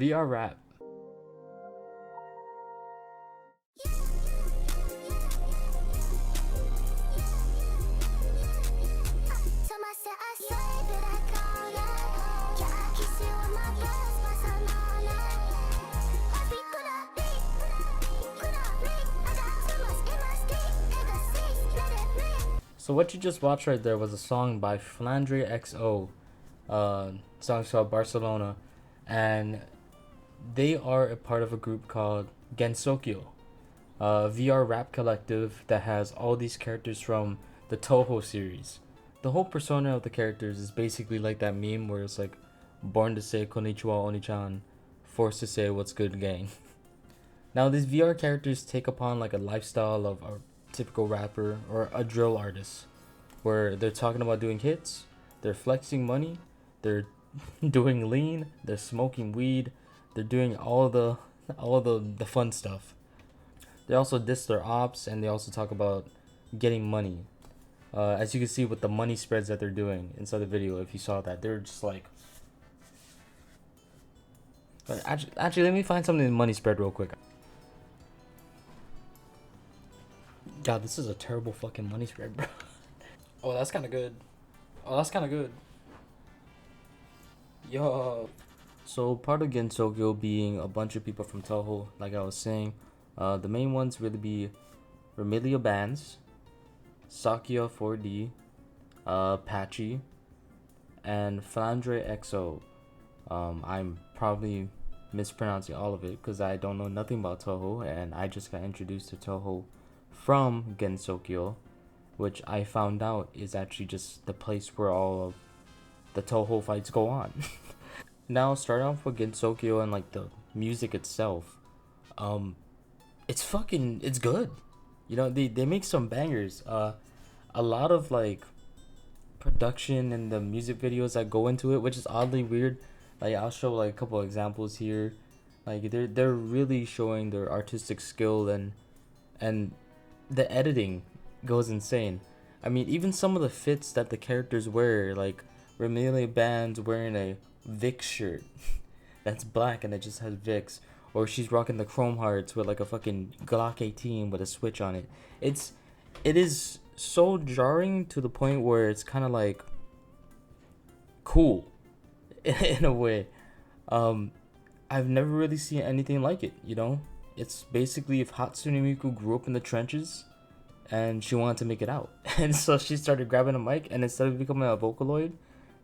VR rap. So what you just watched right there was a song by Flandre XO, song's called Barcelona, and they are a part of a group called Gensokyo, a VR rap collective that has all these characters from the Toho series. The whole persona of the characters is basically like that meme where it's like, born to say konnichiwa oni-chan, forced to say what's good gang. Now these VR characters take upon like a lifestyle of a typical rapper or a drill artist, where they're talking about doing hits, they're flexing money, they're doing lean, they're smoking weed, they're doing all the fun stuff. They also diss their ops and they also talk about getting money. As you can see with the money spreads that they're doing inside the video, if you saw that, they're just like. But actually, let me find something in money spread real quick. God, this is a terrible fucking money spread, bro. Oh, that's kind of good. Oh, that's kind of good. Yo. So part of Gensokyo being a bunch of people from Toho, like I was saying, the main ones really be Remilia Bands, Sakya 4D, Patchy, and Flandre XO. I'm probably mispronouncing all of it because I don't know nothing about Toho, and I just got introduced to Toho from Gensokyo, which I found out is actually just the place where all of the Toho fights go on. Now, starting off with Gensokyo and like the music itself, it's good. You know, they make some bangers. A lot of like production and the music videos that go into it, which is oddly weird. Like I'll show like a couple examples here. Like they're really showing their artistic skill, and the editing goes insane. I mean, even some of the fits that the characters wear, like Remilia Band's wearing a Vic shirt that's black and it just has Vicks, or she's rocking the Chrome Hearts with like a fucking Glock 18 with a switch on it. It is so jarring to the point where it's kind of like cool in a way. I've never really seen anything like it, you know? It's basically if Hatsune Miku grew up in the trenches and she wanted to make it out. And so she started grabbing a mic, and instead of becoming a Vocaloid,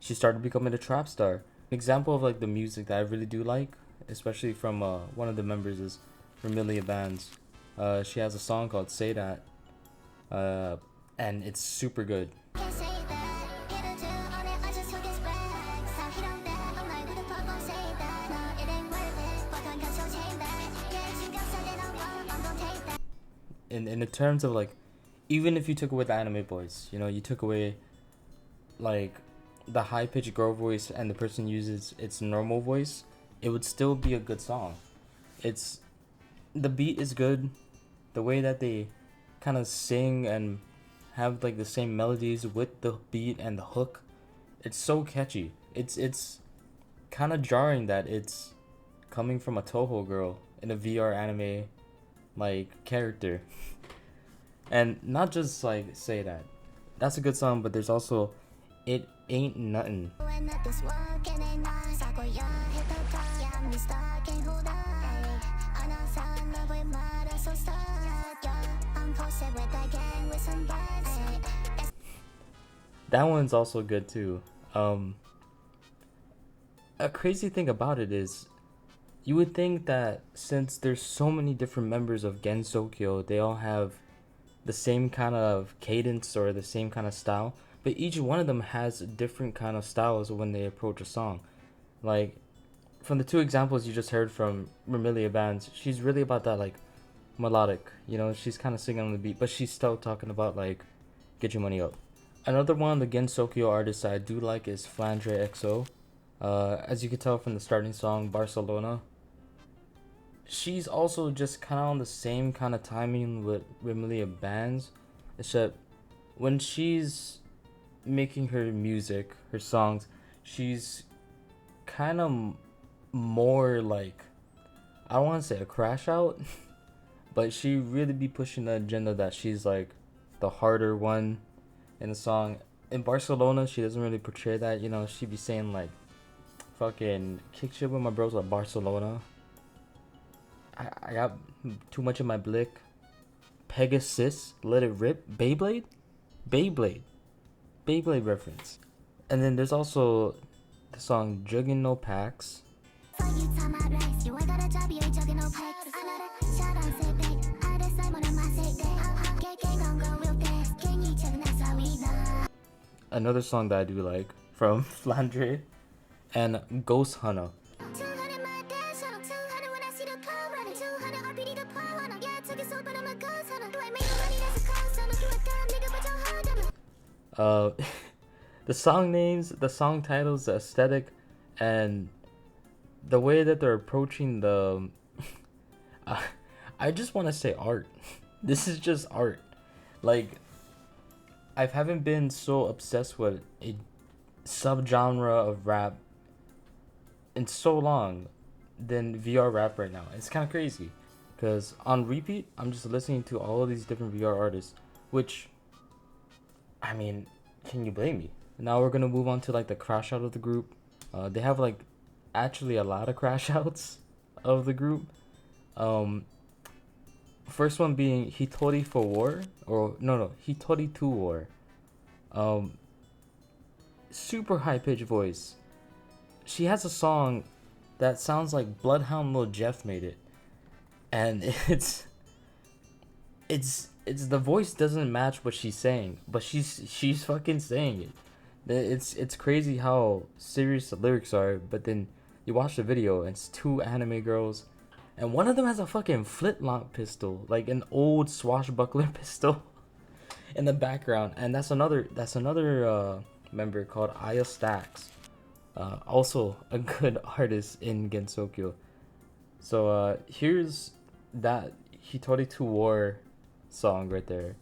she started becoming a trap star. An example of like the music that I really do like, especially from one of the members, is Remilia Bands. She has a song called Say That, and it's super good. In the terms of like, even if you took away the anime voice, you know, you took away like the high pitched girl voice and the person uses its normal voice, it would still be a good song. It's the beat is good, the way that they kind of sing and have like the same melodies with the beat and the hook, it's so catchy. It's kind of jarring that it's coming from a Toho girl in a VR anime like character. And not just like Say That, that's a good song, but there's also It Ain't Nothing. That one's also good too. A crazy thing about it is, you would think that since there's so many different members of Gensokyo, they all have the same kind of cadence or the same kind of style, but each one of them has different kind of styles when they approach a song. Like from the two examples you just heard from Remilia Bands, she's really about that like melodic, you know, she's kind of singing on the beat, but she's still talking about like get your money up. Another one of the Gensokyo artists I do like is Flandre XO. As you can tell from the starting song Barcelona, she's also just kind of on the same kind of timing with Remilia Bands, except when she's making her music, her songs, she's kind of more like, I don't want to say a crash out, but she really be pushing the agenda that she's like the harder one in the song. In Barcelona, she doesn't really portray that. You know, she be saying like fucking kick shit with my bros at Barcelona. I got too much in my blick. Pegasus, let it rip. Beyblade, Beyblade reference. And then there's also the song Juggin' No Packs. Another song that I do like from Flandre, and Ghost Hunter. Uh, the song names, the song titles, the aesthetic, and the way that they're approaching the. Uh, I just want to say art. This is just art. Like, I haven't been so obsessed with a subgenre of rap in so long than VR rap right now. It's kind of crazy because on repeat, I'm just listening to all of these different VR artists, which, I mean, can you blame me? Now we're gonna move on to like the crash out of the group. They have like actually a lot of crash outs of the group. First one being Hitori for War, or no, Hitori to War. Super high pitched voice. She has a song that sounds like Bloodhound Lil Jeff made it, and it's the voice doesn't match what she's saying, but she's fucking saying it. It's crazy how serious the lyrics are, but then you watch the video and it's two anime girls, and one of them has a fucking flintlock pistol, like an old swashbuckler pistol, in the background, and that's another member called Aya Stacks, also a good artist in Gensokyo. So here's that Hitori to War song right there.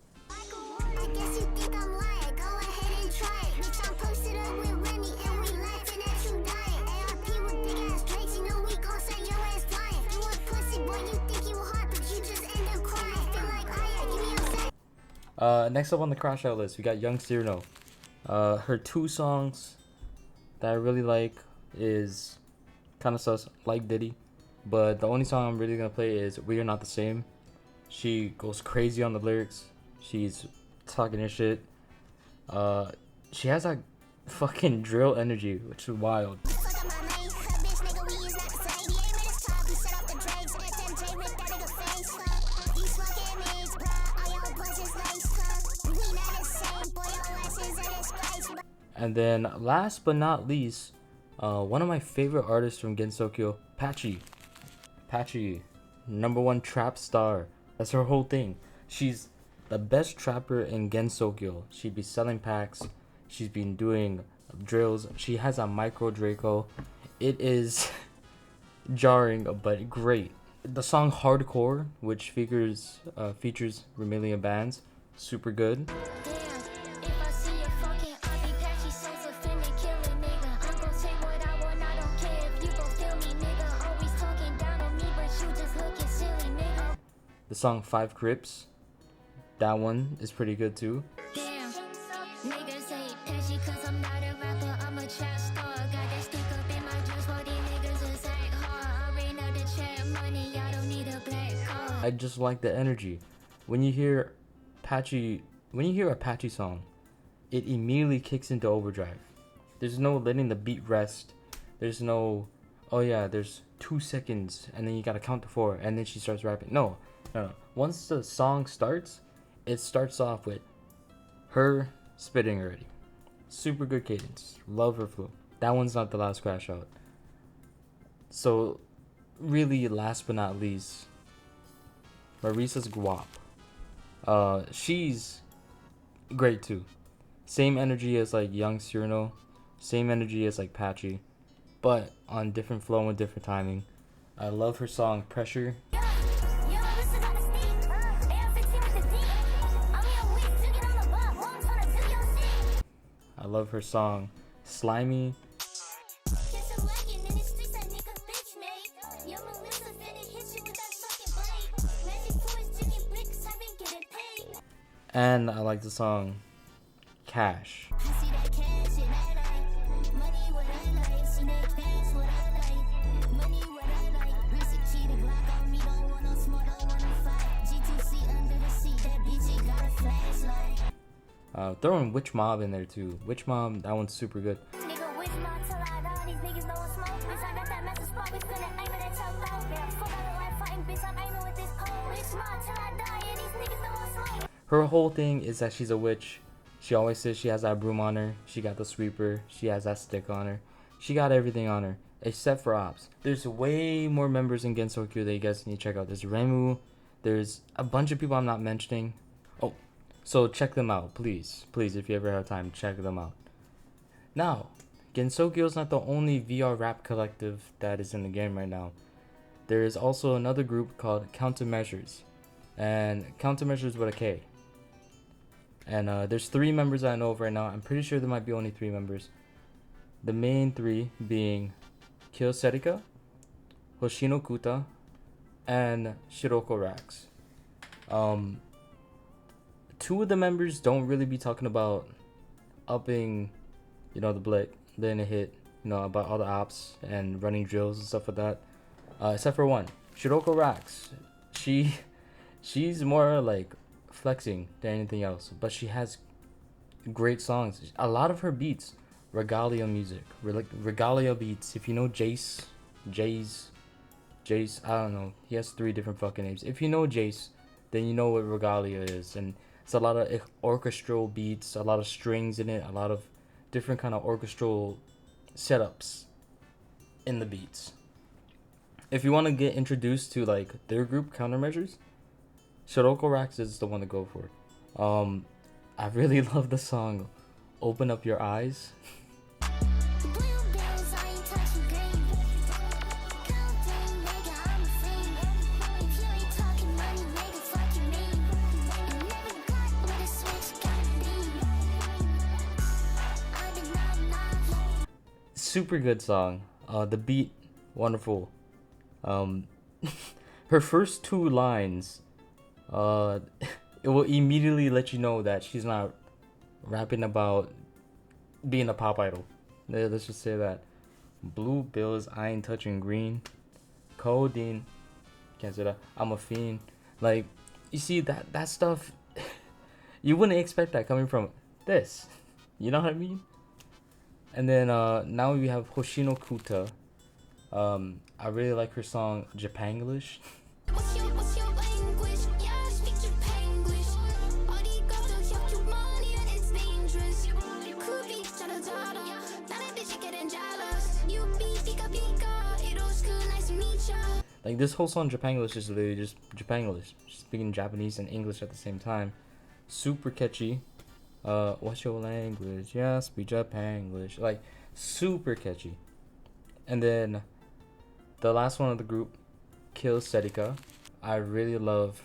Next up on the crash out list, we got Young Cyrano. Her two songs that I really like is kind of sus, like Diddy, but the only song I'm really gonna play is We Are Not the Same. She goes crazy on the lyrics. She's talking her shit. She has that fucking drill energy, which is wild. And then last but not least, one of my favorite artists from Gensokyo, Patchy. Patchy, #1 trap star. That's her whole thing. She's the best trapper in Gensokyo. She'd be selling packs. She's been doing drills. She has a micro Draco. It is jarring but great. The song Hardcore, which features Vermilion Bands, super good. The song Five Crips, that one is pretty good too. I just like the energy. When you hear a Patchy song, it immediately kicks into overdrive. There's no letting the beat rest. There's no, oh yeah, there's 2 seconds and then you gotta count to 4 and then she starts rapping. No. Once the song starts, it starts off with her spitting already. Super good cadence. Love her flow. That one's not the last crash out. So, really, last but not least, Marisa's Guap. She's great too. Same energy as like Young Cyrano. Same energy as like Patchy. But on different flow and different timing. I love her song Pressure. I love her song Slimy. And I like the song Cash. Throwing Witch Mob in there too. Witch Mob, that one's super good. Her whole thing is that she's a witch. She always says she has that broom on her. She got the sweeper. She has that stick on her. She got everything on her except for Ops. There's way more members in Gensokyo that you guys need to check out. There's Remu. There's a bunch of people I'm not mentioning. Oh, so check them out, please. Please, if you ever have time, check them out. Now, Gensokyo is not the only VR rap collective that is in the game right now. There is also another group called Countermeasures. And Countermeasures with a K. And there's 3 members I know of right now. I'm pretty sure there might be only 3 members. The main 3 being Kyo Serika, Hoshino Kuta, and Shiroko Rax. 2 of the members don't really be talking about upping, the blick, letting it hit, about all the ops and running drills and stuff like that. Except for one, Shiroko Rax. She's more like flexing than anything else, but she has great songs. A lot of her beats, regalia music, regalia beats. If you know Jace, I don't know, he has 3 different fucking names. If you know Jace, then you know what regalia is, and it's a lot of orchestral beats, a lot of strings in it, a lot of different kind of orchestral setups in the beats. If you want to get introduced to like their group Countermeasures, Shiroko Rax is the one to go for. I really love the song Open Up Your Eyes. Super good song. The beat, wonderful. Her first 2 lines, it will immediately let you know that she's not rapping about being a pop idol. Let's just say that. Blue bills, I ain't touching green. Codeine, can't say that. I'm a fiend. Like, you see that stuff, you wouldn't expect that coming from this. You know what I mean? And then now we have Hoshino Kuta. I really like her song Japanglish. Like, this whole song Japanglish is literally just Japanglish, speaking Japanese and English at the same time. Super catchy. What's your language? Yeah, speak Japanglish. Like, super catchy. And then the last one of the group, Kyo Serika. I really love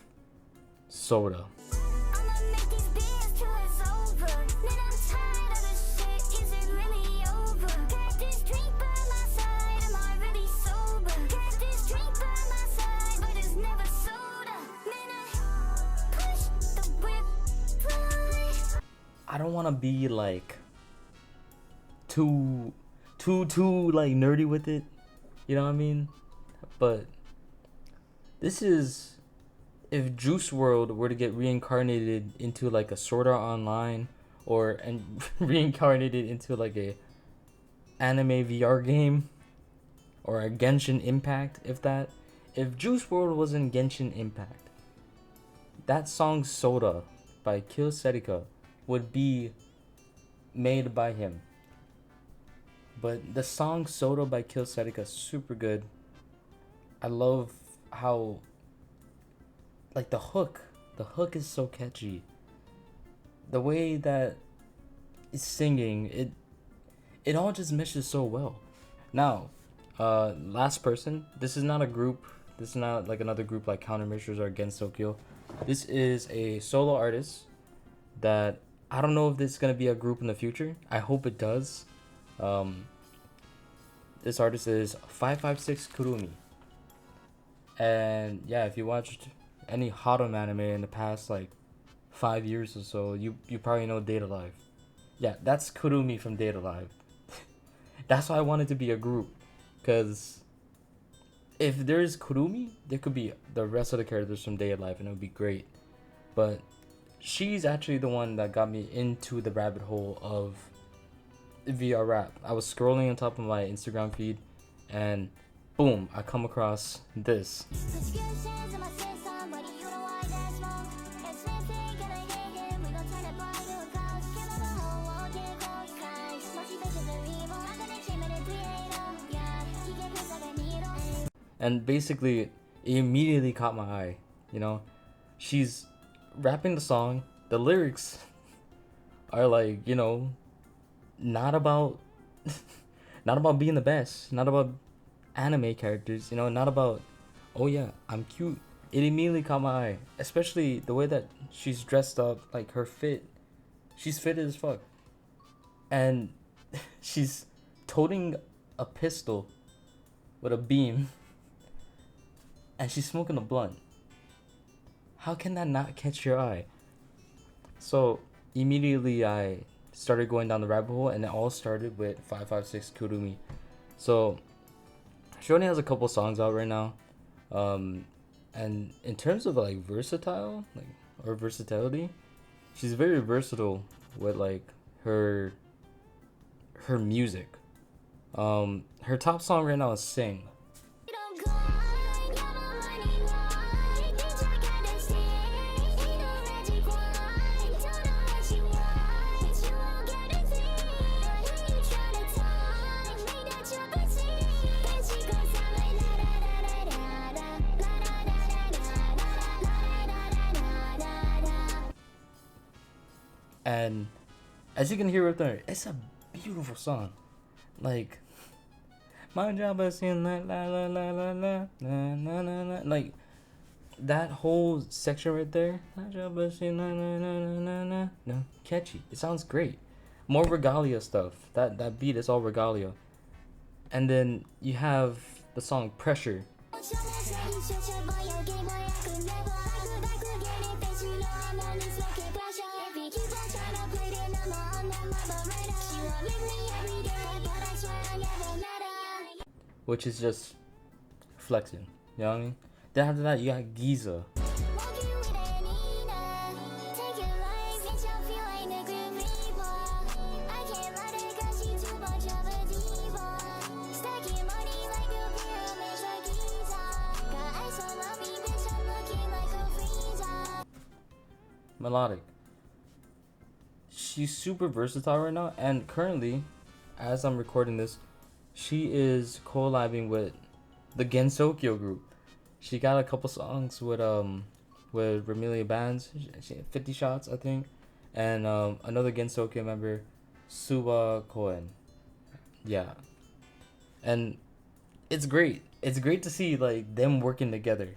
Soda. I don't want to be like too like nerdy with it, you know what I mean? But this is if Juice World were to get reincarnated into like a Sword Art Online and reincarnated into like a anime VR game or a Genshin Impact, if Juice World was in Genshin Impact, that song Soda by Kyo Serika would be made by him. But the song Soda by Kyo Serika is super good. I love how, like, the hook is so catchy. The way that it's singing, it all just meshes so well. Now, last person, this is not a group, this is not like another group like Countermeasures or Against Tokyo. This is a solo artist that I don't know if this is going to be a group in the future. I hope it does. This artist is 556 Kurumi. And yeah, if you watched any Harem anime in the past like 5 years or so, you probably know Date Alive. Yeah, that's Kurumi from Date Alive. That's why I wanted to be a group, because if there's Kurumi, there could be the rest of the characters from Day of Life, and it would be great. But she's actually the one that got me into the rabbit hole of VR rap. I was scrolling on top of my Instagram feed, and boom, I come across this. And basically, it immediately caught my eye. You know, she's rapping the song. The lyrics are like, not about not about being the best, not about anime characters, not about, oh yeah, I'm cute. It immediately caught my eye, especially the way that she's dressed up, like her fit. She's fit as fuck. And she's toting a pistol with a beam, and she's smoking a blunt. How can that not catch your eye? So immediately I started going down the rabbit hole, and it all started with 556 Kurumi. So she only has a couple songs out right now, and in terms of like versatility, she's very versatile with like her music. Her top song right now is Sing. And as you can hear right there, it's a beautiful song. Like, my job is in la la la la la la la la la. Like, that whole section right there. My job is in la la la la la la. Catchy. It sounds great. More regalia stuff. That beat is all regalia. And then you have the song Pressure. Which is just flexing, you know what I mean? Then after that, you got Giza. Melodic. She's super versatile right now, and currently, as I'm recording this, she is collabing with the Gensokyo group. She got a couple songs with Ramelia Bands, 50 Shots I think, and another Gensokyo member, Suba Koen. Yeah, and it's great. It's great to see like them working together,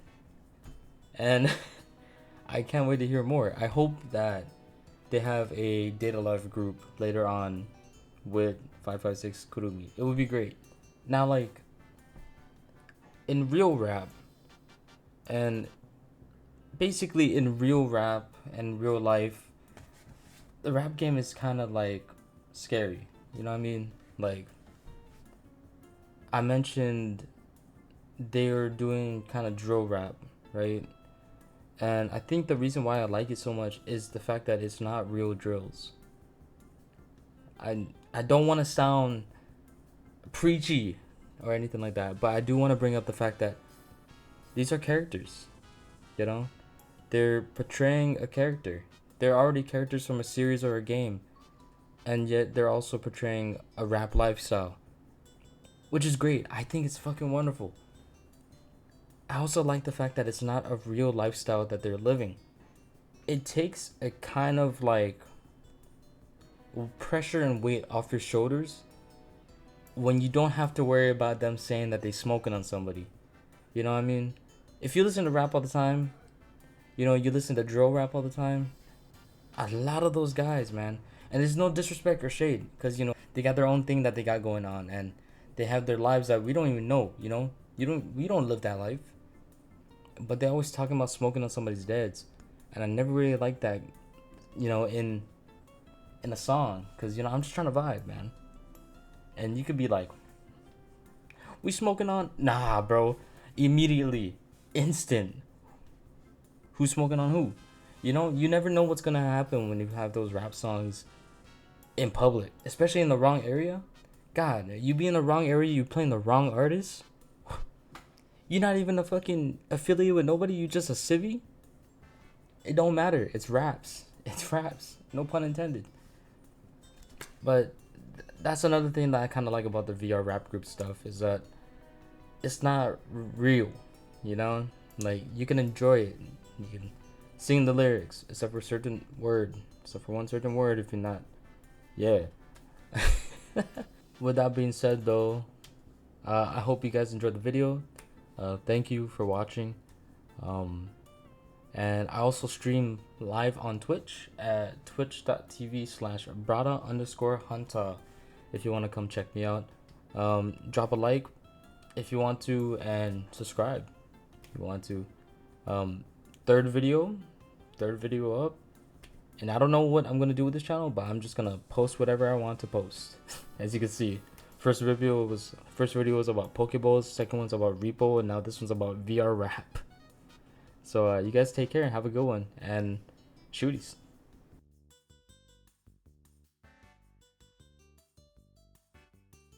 and I can't wait to hear more. I hope that they have a Data Life group later on with 556 Kurumi. It would be great. Now, like, in real rap, and basically in real rap and real life, the rap game is kind of like scary. You know what I mean? Like, I mentioned they are doing kind of drill rap, right? And I think the reason why I like it so much is the fact that it's not real drills. I don't want to sound preachy or anything like that, but I do want to bring up the fact that these are characters, you know? They're portraying a character. They're already characters from a series or a game, and yet they're also portraying a rap lifestyle, which is great. I think it's fucking wonderful. I also like the fact that it's not a real lifestyle that they're living. It takes a kind of like pressure and weight off your shoulders when you don't have to worry about them saying that they smoking on somebody. You know what I mean? If you listen to rap all the time, you listen to drill rap all the time, a lot of those guys, man, and there's no disrespect or shade, because they got their own thing that they got going on, and they have their lives that we don't even know. We don't live that life, but they're always talking about smoking on somebody's deads, and I never really liked that you know, in a song, because you know I'm just trying to vibe, man. And you could be like, "We smoking on?" Nah, bro. Immediately, instant. Who's smoking on who? You know, you never know what's gonna happen when you have those rap songs in public, especially in the wrong area. God, you be in the wrong area, you playing the wrong artist. You're not even a fucking affiliate with nobody. You just a civvy. It don't matter. It's raps. It's raps. No pun intended. But that's another thing that I kind of like about the VR rap group stuff is that it's not real. You know, like you can enjoy it. You can sing the lyrics, except for certain word, except for one certain word. If you're not, yeah. With that being said, though, I hope you guys enjoyed the video. Thank you for watching. And I also stream live on Twitch at twitch.tv/brada_hunter if you want to come check me out. Drop a like if you want to, and subscribe if you want to. Third video up. And I don't know what I'm gonna do with this channel, but I'm just gonna post whatever I want to post. As you can see, first video was about Pokeballs, second one's about Repo, and now this one's about VR rap. So you guys take care and have a good one, and shooties.